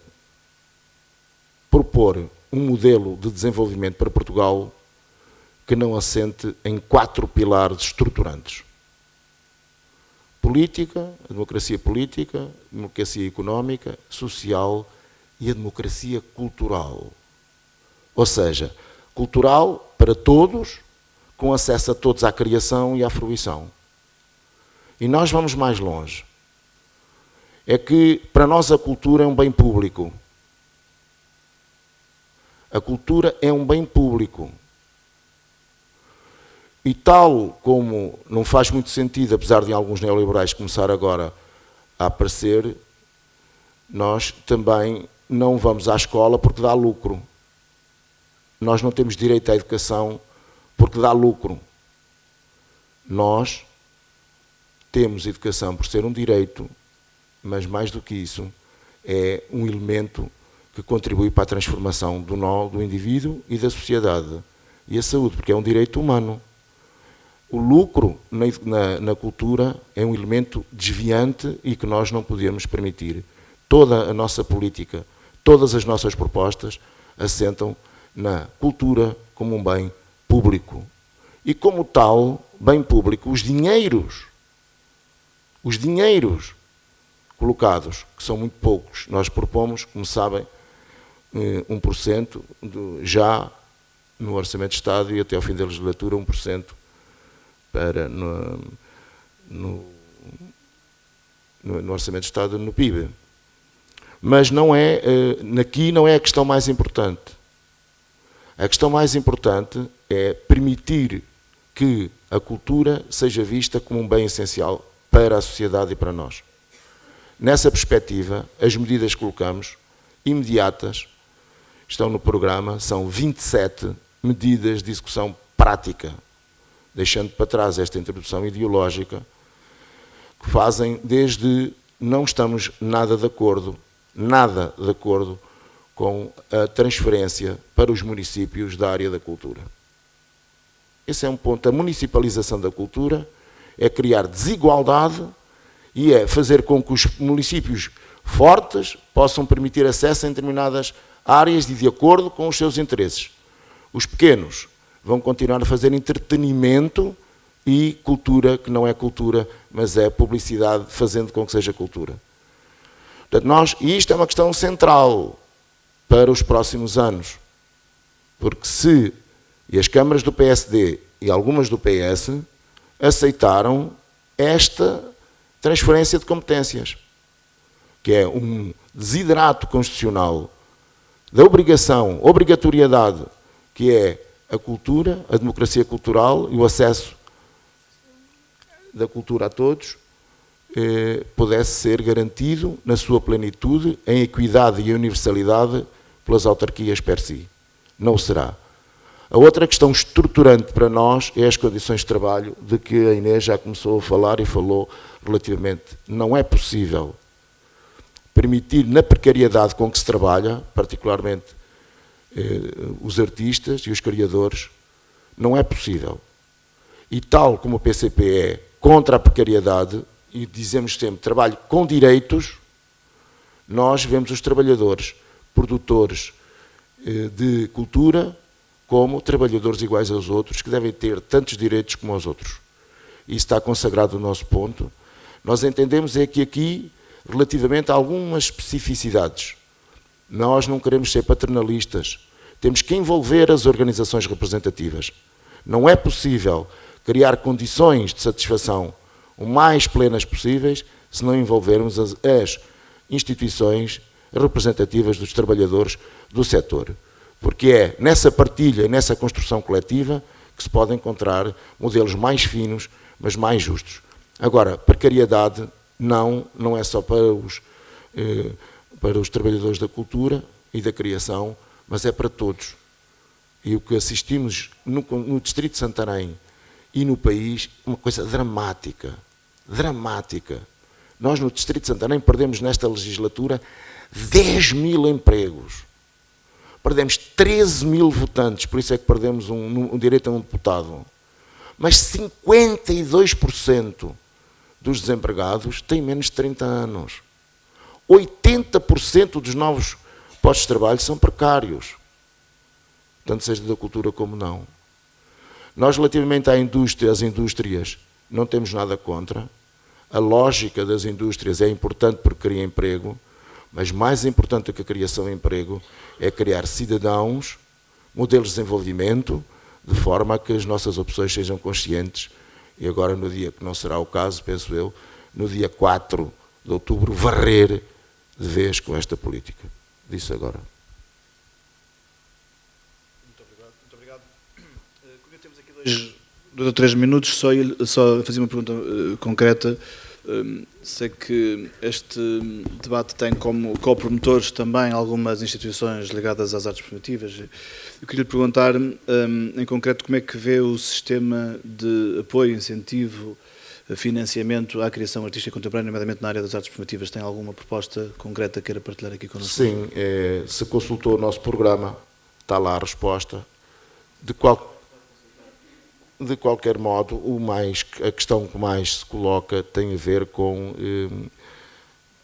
[SPEAKER 4] propor um modelo de desenvolvimento para Portugal que não assente em 4 pilares estruturantes. Política, a democracia económica, social e a democracia cultural. Ou seja, cultural para todos, com acesso a todos à criação e à fruição. E nós vamos mais longe. É que, para nós, a cultura é um bem público. A cultura é um bem público. E tal como não faz muito sentido, apesar de alguns neoliberais começar agora a aparecer, nós também não vamos à escola porque dá lucro. Nós não temos direito à educação porque dá lucro. Nós temos educação por ser um direito, mas mais do que isso, é um elemento que contribui para a transformação do indivíduo e da sociedade. E a saúde, porque é um direito humano. O lucro na cultura é um elemento desviante e que nós não podemos permitir. Toda a nossa política, todas as nossas propostas assentam na cultura como um bem público. E como tal, bem público, os dinheiros colocados, que são muito poucos, nós propomos, como sabem, 1% já no Orçamento de Estado e até ao fim da legislatura 1% para no Orçamento de Estado, no PIB. Mas aqui não é a questão mais importante. A questão mais importante é permitir que a cultura seja vista como um bem essencial para a sociedade e para nós. Nessa perspectiva, as medidas que colocamos, imediatas, estão no programa, são 27 medidas de execução prática, deixando para trás esta introdução ideológica, que fazem desde não estamos nada de acordo com a transferência para os municípios da área da cultura. Esse é um ponto. A municipalização da cultura é criar desigualdade e é fazer com que os municípios fortes possam permitir acesso a determinadas áreas de acordo com os seus interesses. Os pequenos vão continuar a fazer entretenimento e cultura, que não é cultura, mas é publicidade, fazendo com que seja cultura. Portanto, e isto é uma questão central para os próximos anos, porque e as câmaras do PSD e algumas do PS aceitaram esta transferência de competências, que é um desiderato constitucional da obrigatoriedade, que é a cultura, a democracia cultural e o acesso da cultura a todos, pudesse ser garantido na sua plenitude, em equidade e universalidade pelas autarquias per si. Não o será. A outra questão estruturante para nós é as condições de trabalho, de que a Inês já começou a falar e falou relativamente. Não é possível permitir, na precariedade com que se trabalha, particularmente os artistas e os criadores, não é possível. E tal como o PCP é contra a precariedade, e dizemos sempre trabalho com direitos, nós vemos os trabalhadores, produtores de cultura, como trabalhadores iguais aos outros, que devem ter tantos direitos como os outros. Isso está consagrado no nosso ponto. Nós entendemos é que aqui, relativamente a algumas especificidades, nós não queremos ser paternalistas. Temos que envolver as organizações representativas. Não é possível criar condições de satisfação o mais plenas possíveis se não envolvermos as instituições representativas dos trabalhadores do setor. Porque é nessa partilha e nessa construção coletiva que se pode encontrar modelos mais finos, mas mais justos. Agora, precariedade não é só para os trabalhadores da cultura e da criação, mas é para todos. E o que assistimos no Distrito de Santarém e no país, uma coisa dramática. Dramática. Nós no Distrito de Santarém perdemos nesta legislatura 10 mil empregos. Perdemos 13 mil votantes, por isso é que perdemos um direito a um deputado. Mas 52% dos desempregados têm menos de 30 anos. 80% dos novos postos de trabalho são precários. Tanto seja da cultura como não. Nós, relativamente às indústrias, não temos nada contra. A lógica das indústrias é importante porque cria emprego, mas mais importante do que a criação de emprego é criar cidadãos, modelos de desenvolvimento, de forma a que as nossas opções sejam conscientes. E agora, no dia que não será o caso, penso eu, no dia 4 de outubro, varrer de vez com esta política. Disse agora.
[SPEAKER 2] Muito obrigado. Temos aqui 2 ou 3 minutos, só fazer uma pergunta concreta. Sei que este debate tem como co-promotores também algumas instituições ligadas às artes performativas. Eu queria lhe perguntar, em concreto, como é que vê o sistema de apoio, incentivo, financiamento à criação artística contemporânea, nomeadamente na área das artes performativas. Tem alguma proposta concreta que queira partilhar aqui connosco?
[SPEAKER 4] Sim, se consultou o nosso programa, está lá a resposta. De qualquer modo, a questão que mais se coloca tem a ver com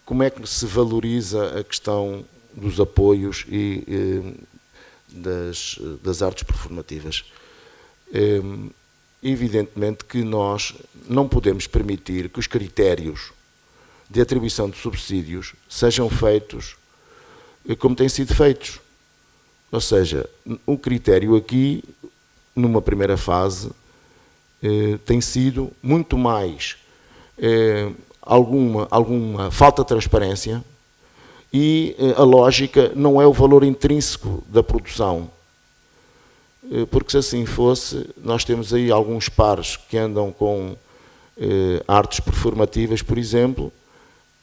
[SPEAKER 4] como é que se valoriza a questão dos apoios e das artes performativas. Evidentemente que nós não podemos permitir que os critérios de atribuição de subsídios sejam feitos como têm sido feitos. Ou seja, o critério aqui, numa primeira fase, tem sido muito mais alguma falta de transparência e a lógica não é o valor intrínseco da produção. Porque se assim fosse, nós temos aí alguns pares que andam com artes performativas, por exemplo,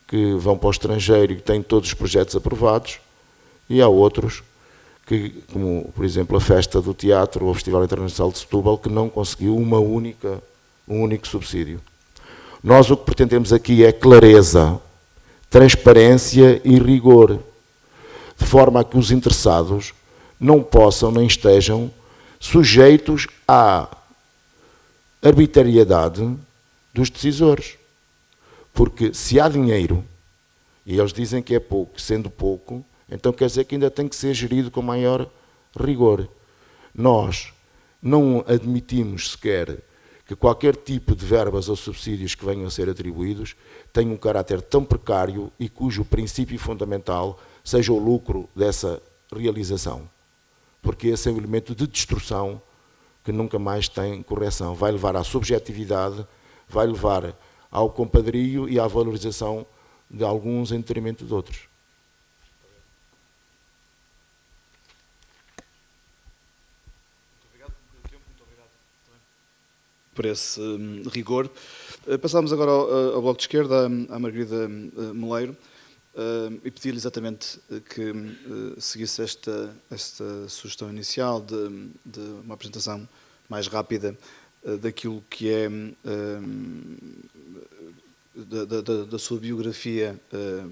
[SPEAKER 4] que vão para o estrangeiro e têm todos os projetos aprovados, e há outros que, como por exemplo a Festa do Teatro ou o Festival Internacional de Setúbal, que não conseguiu um único subsídio. Nós o que pretendemos aqui é clareza, transparência e rigor, de forma a que os interessados não possam nem estejam sujeitos à arbitrariedade dos decisores. Porque se há dinheiro, e eles dizem que é pouco, sendo pouco, então quer dizer que ainda tem que ser gerido com maior rigor. Nós não admitimos sequer que qualquer tipo de verbas ou subsídios que venham a ser atribuídos tenham um caráter tão precário e cujo princípio fundamental seja o lucro dessa realização. Porque esse é um elemento de destruição que nunca mais tem correção. Vai levar à subjetividade, vai levar ao compadrio e à valorização de alguns em detrimento de outros.
[SPEAKER 2] Por esse rigor. Passamos agora ao Bloco de Esquerda, à Margarida Moleiro, e pedir-lhe exatamente que seguisse esta sugestão inicial de uma apresentação mais rápida daquilo que é da sua biografia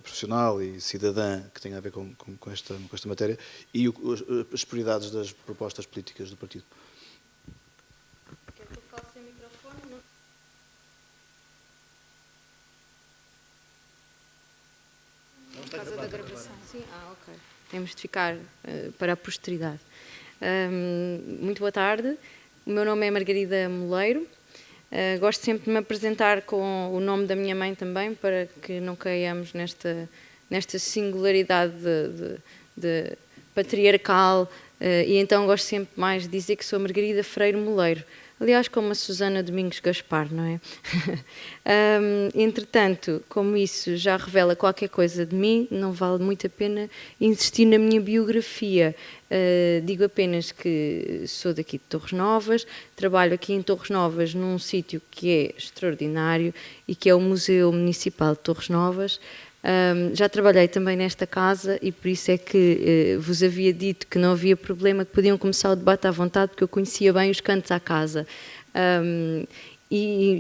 [SPEAKER 2] profissional e cidadã que tem a ver com esta matéria e as prioridades das propostas políticas do partido.
[SPEAKER 5] Por causa da gravação. Sim, ok. Temos de ficar para a posteridade. Muito boa tarde. O meu nome é Margarida Moleiro. Gosto sempre de me apresentar com o nome da minha mãe também, para que não caiamos nesta singularidade de patriarcal. E então gosto sempre mais de dizer que sou Margarida Freire Moleiro. Aliás, como a Susana Domingos Gaspar, não é? Entretanto, como isso já revela qualquer coisa de mim, não vale muito a pena insistir na minha biografia. Digo apenas que sou daqui de Torres Novas, trabalho aqui em Torres Novas num sítio que é extraordinário e que é o Museu Municipal de Torres Novas. Já trabalhei também nesta casa e por isso é que vos havia dito que não havia problema, que podiam começar o debate à vontade, porque eu conhecia bem os cantos à casa.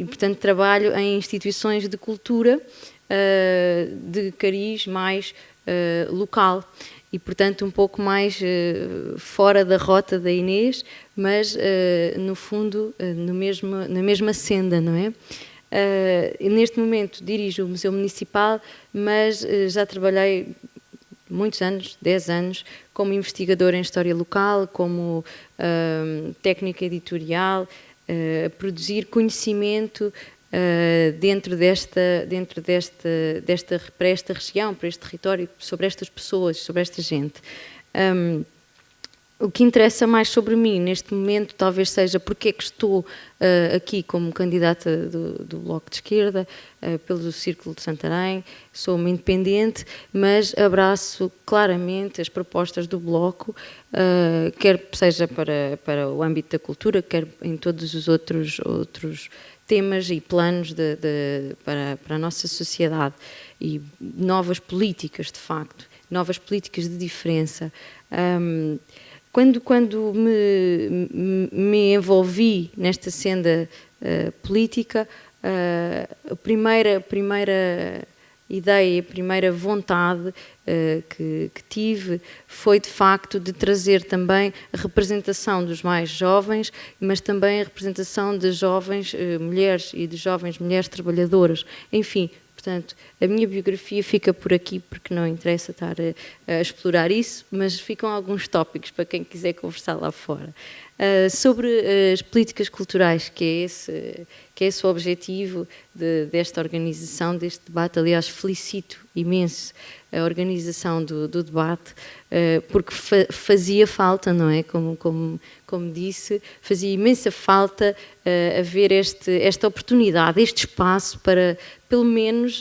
[SPEAKER 5] Portanto, trabalho em instituições de cultura de cariz mais local e, portanto, um pouco mais fora da rota da Inês, mas, no fundo, na mesma senda, não é? Neste momento dirijo o Museu Municipal, mas já trabalhei muitos anos, 10 anos, como investigadora em História Local, como técnica editorial, a produzir conhecimento para esta região, para este território, sobre estas pessoas, sobre esta gente. O que interessa mais sobre mim neste momento talvez seja porque é que estou aqui como candidata do Bloco de Esquerda, pelo Círculo de Santarém. Sou uma independente, mas abraço claramente as propostas do Bloco, quer seja para o âmbito da cultura, quer em todos os outros temas e planos para a nossa sociedade. E novas políticas, de facto, novas políticas de diferença. Quando me envolvi nesta senda política, a primeira ideia, a primeira vontade que tive foi, de facto, de trazer também a representação dos mais jovens, mas também a representação de jovens mulheres e de jovens mulheres trabalhadoras. Enfim, portanto, a minha biografia fica por aqui porque não interessa estar a explorar isso, mas ficam alguns tópicos para quem quiser conversar lá fora. Sobre as políticas culturais, que é esse o objetivo desta organização, deste debate. Aliás, felicito imenso a organização do debate, porque fazia falta, não é? Como disse, fazia imensa falta haver esta oportunidade, este espaço para, pelo menos,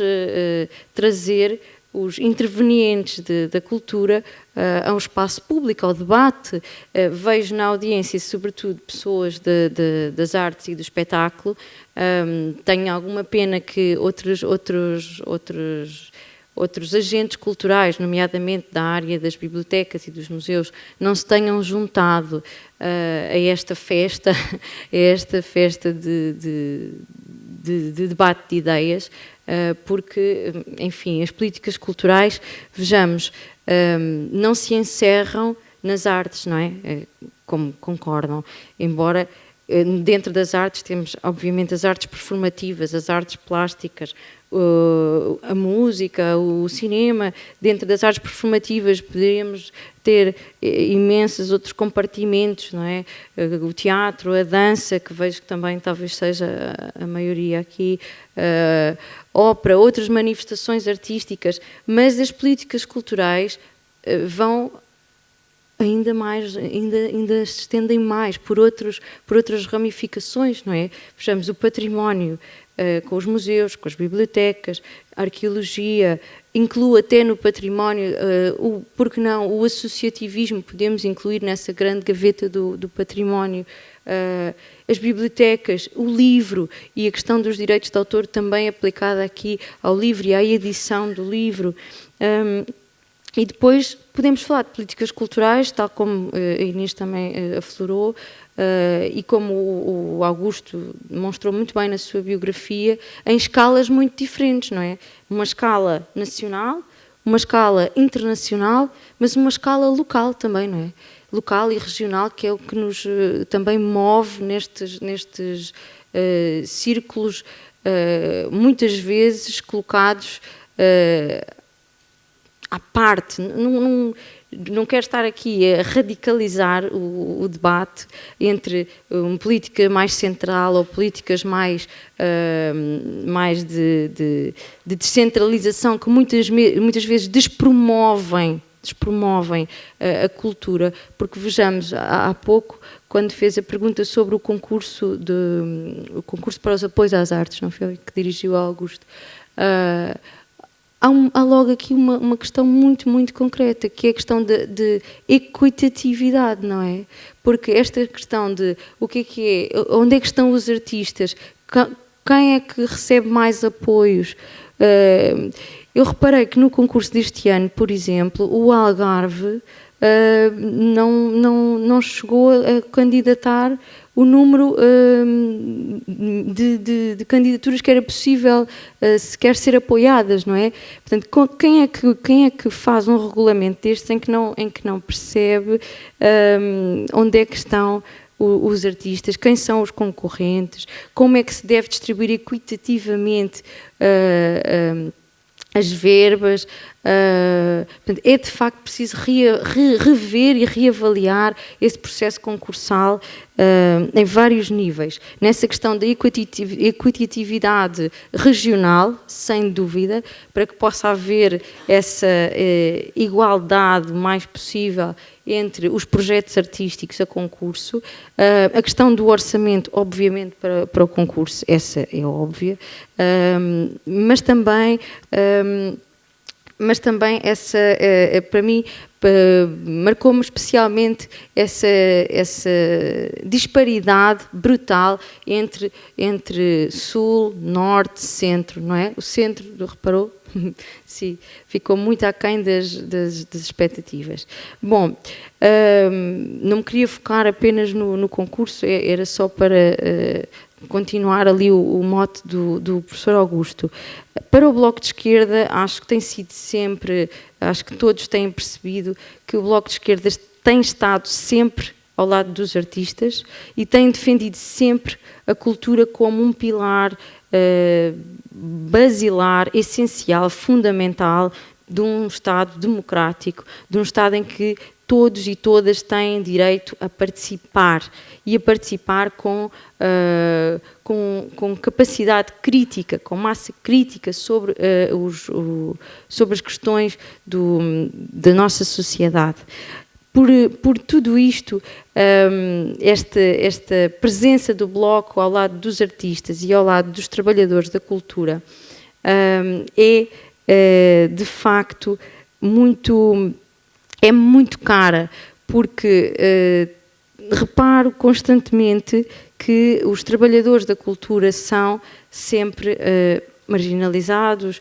[SPEAKER 5] trazer os intervenientes da cultura a um espaço público, ao debate. Vejo na audiência, sobretudo, pessoas das artes e do espetáculo. Tenho alguma pena que outros agentes culturais, nomeadamente da área das bibliotecas e dos museus, não se tenham juntado a esta festa, de debate de ideias, porque, enfim, as políticas culturais, vejamos, não se encerram nas artes, não é? Como concordam, embora dentro das artes temos, obviamente, as artes performativas, as artes plásticas, a música, o cinema. Dentro das artes performativas poderíamos ter imensos outros compartimentos, não é? O teatro, a dança, que vejo que também talvez seja a maioria aqui, ópera, outras manifestações artísticas, mas as políticas culturais vão ainda se estendem mais por outras ramificações, não é? Vejamos o património, com os museus, com as bibliotecas, a arqueologia, inclui até no património, porque não, o associativismo, podemos incluir nessa grande gaveta do património, as bibliotecas, o livro e a questão dos direitos de autor também aplicada aqui ao livro e à edição do livro. E depois podemos falar de políticas culturais, tal como a Inês também aflorou, e como o Augusto demonstrou muito bem na sua biografia, em escalas muito diferentes, não é? Uma escala nacional, uma escala internacional, mas uma escala local também, não é? Local e regional, que é o que nos também move nestes círculos, muitas vezes colocados à parte. Não quero estar aqui a radicalizar o debate entre uma política mais central ou políticas mais de descentralização, que muitas vezes despromovem a cultura, porque vejamos, há pouco, quando fez a pergunta sobre o concurso para os apoios às artes, não foi? Que dirigiu ao Augusto. Há logo aqui uma questão muito, muito concreta, que é a questão de equitatividade, não é? Porque esta questão de onde é que estão os artistas, quem é que recebe mais apoios? Eu reparei que no concurso deste ano, por exemplo, o Algarve não chegou a candidatar o número de candidaturas que era possível sequer ser apoiadas, não é? Portanto, quem é que faz um regulamento destes em que não percebe onde é que estão os artistas, quem são os concorrentes, como é que se deve distribuir equitativamente as verbas? Portanto, é de facto preciso rever e reavaliar esse processo concursal, em vários níveis. Nessa questão da equitatividade regional, sem dúvida, para que possa haver essa igualdade mais possível entre os projetos artísticos a concurso. A questão do orçamento, obviamente, para o concurso, essa é óbvia, mas também essa, para mim, marcou-me especialmente essa disparidade brutal entre sul, norte, centro, não é? O centro, reparou? Sim, ficou muito aquém das expectativas. Bom, não me queria focar apenas no concurso, era só para continuar ali o mote do professor Augusto. Para o Bloco de Esquerda, acho que tem sido sempre, acho que todos têm percebido que o Bloco de Esquerda tem estado sempre ao lado dos artistas e tem defendido sempre a cultura como um pilar basilar, essencial, fundamental de um Estado democrático, de um Estado em que todos e todas têm direito a participar e a participar com capacidade crítica, com massa crítica sobre as questões da nossa sociedade. Por tudo isto, esta presença do Bloco ao lado dos artistas e ao lado dos trabalhadores da cultura de facto muito cara, porque reparo constantemente que os trabalhadores da cultura são sempre marginalizados,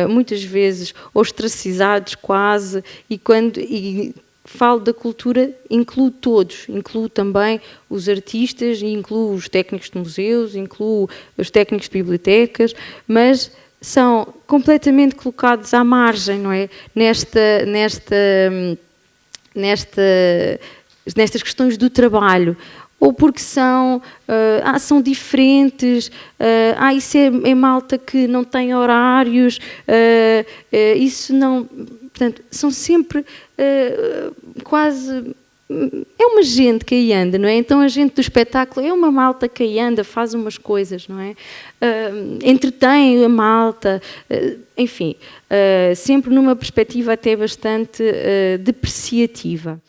[SPEAKER 5] muitas vezes ostracizados quase, e falo da cultura, incluo todos, incluo também os artistas, incluo os técnicos de museus, incluo os técnicos de bibliotecas, mas são completamente colocados à margem, não é? Nestas questões do trabalho, ou porque são diferentes, isso é malta que não tem horários, isso não... Portanto, são sempre quase... É uma gente que aí anda, não é? Então a gente do espetáculo é uma malta que aí anda, faz umas coisas, não é? Entretém a malta, enfim, sempre numa perspectiva até bastante depreciativa.